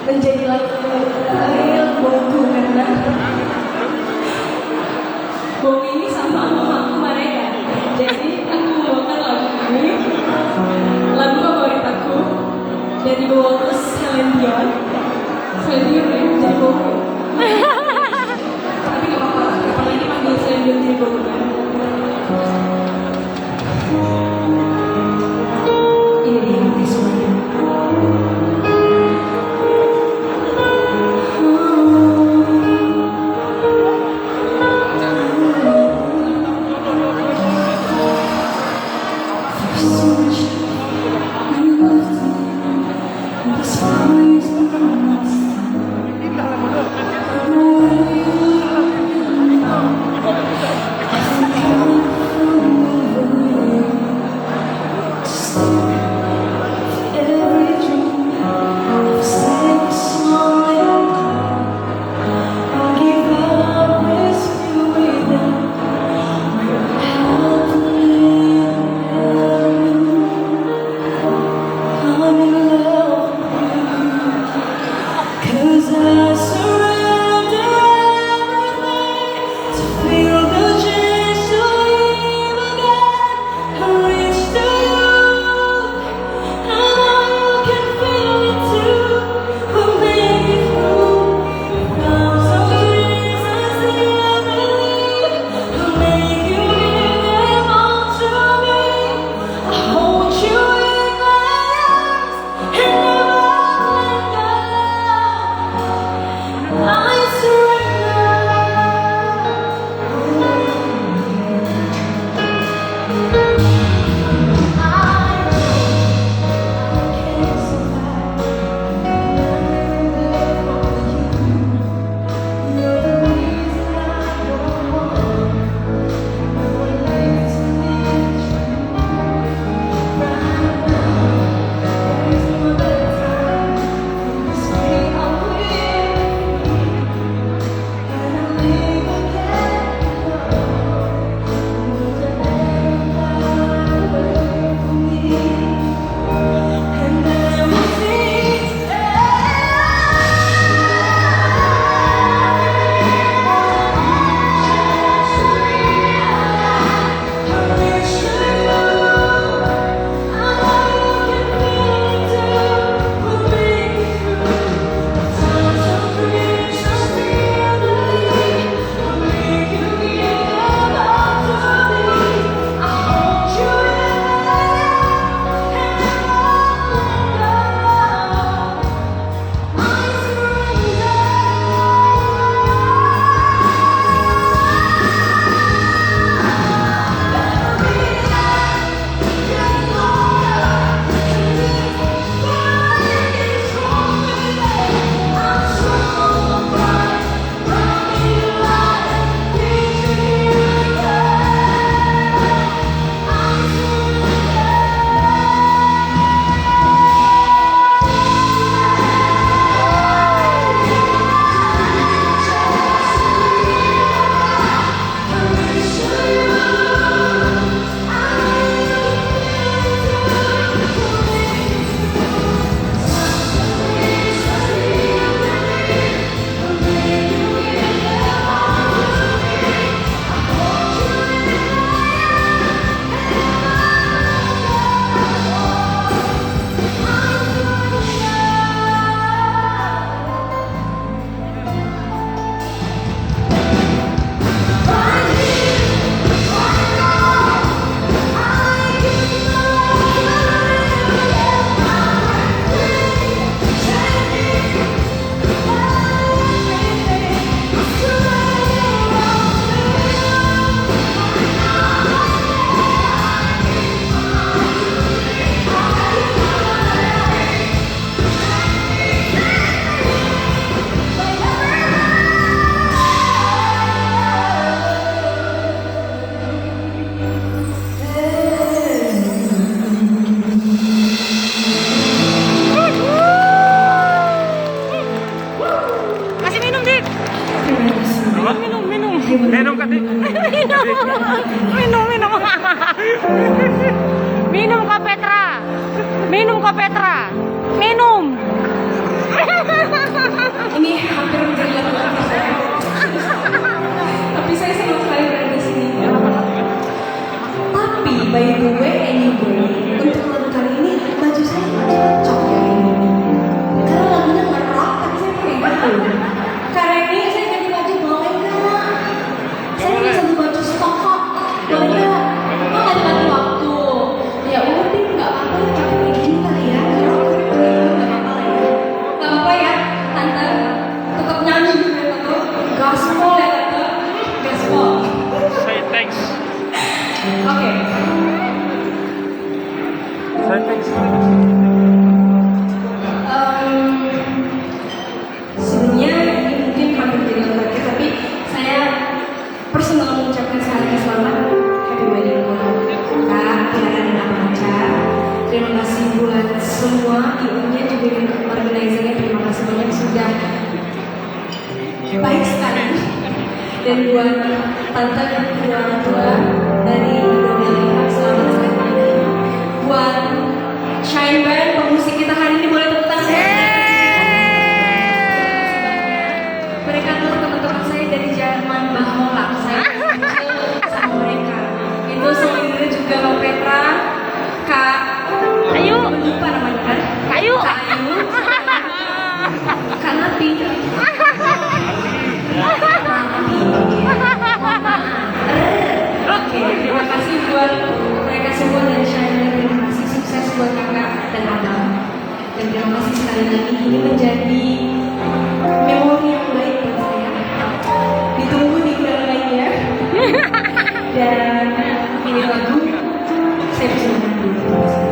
menjadi lagu real bongku karena bong ini sama mamaku mereka. Jadi aku membawakan lagu ini, lagu favorit aku, dan dibawa ke Celine Dion ya, jadi bongku. Tapi gak apa-apa, apalagi panggil Celine Dion jadi bongku kan. Ini dia yang semuanya. Minum ka din. Minum. Minum ka, Petra. Minum ka, Petra. Minum. Oke. Sebelumnya ini mungkin hampir jadi terakhir, tapi saya personal mengucapkan sekali lagi selamat happy wedding buat Kak Tiara dan Abang Acar. Terima kasih buat semua ibunya juga yang organizernya, terima kasih banyak sudah baik sekali. Dan buat tante dan kedua orang tua dari Ibu Melina, selamat sekali lagi. Buat Shine Band, pemusik kita hari ini, boleh tepuk tangan. Mereka adalah teman-teman saya dari zaman Bahola. Saya sama mereka. Itu semuanya juga Mbak Petra, Kak Ayu. lupa namanya kan? Ayu. Kak Ayu, Kak Napi. Oke, terima kasih buat mereka semua dan Shine. Terima kasih, sukses buat kakak dan abang. Dan terima kasih sekali lagi, ini menjadi memori yang baik buat saya. Ditunggu di bulan lainnya. Dan ini lagu saya persilakan dulu. Terima kasih.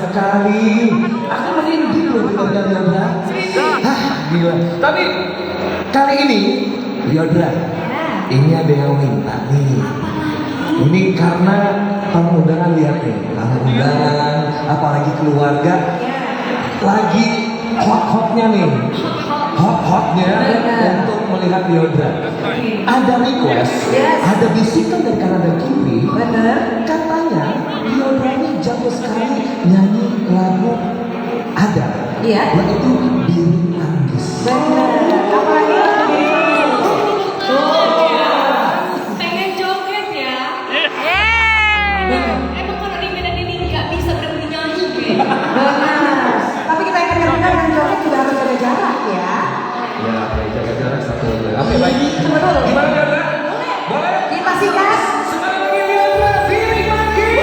sekali. Aku merinding loh dengarnya Lyodra. Hah, gila. Tapi kali ini Lyodra, ini ada yang minta nih. Ini karena tamu undangan, lihat nih, tamu undangan, apalagi keluarga, lagi hot-hotnya nih, hot-hotnya untuk melihat Lyodra. Ada request, ada bisikan dari kanan dan kiri. Katanya Lyodra ini jago sekali nyanyi lagu ada, yaitu Biru Anggis. Pengen joget ya? Emang kalau di Medan ini nggak bisa berhenti nyanyi ya? Tapi kita yang kenal dengan joget juga harus ada jarak ya. Ya, jaga jarak satu. Oke, baik. Tunggu dulu. Gimana Lyodra? Boleh? Kita sikat. Sekali lagi Lyodra, Biru Anggis.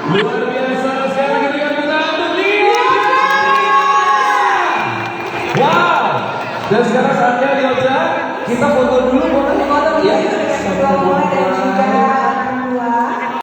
Luar biasa sekali lagi dengan kita untuk Liodra. Wow. Dan sekarang saatnya Liodra, kita foto dulu, foto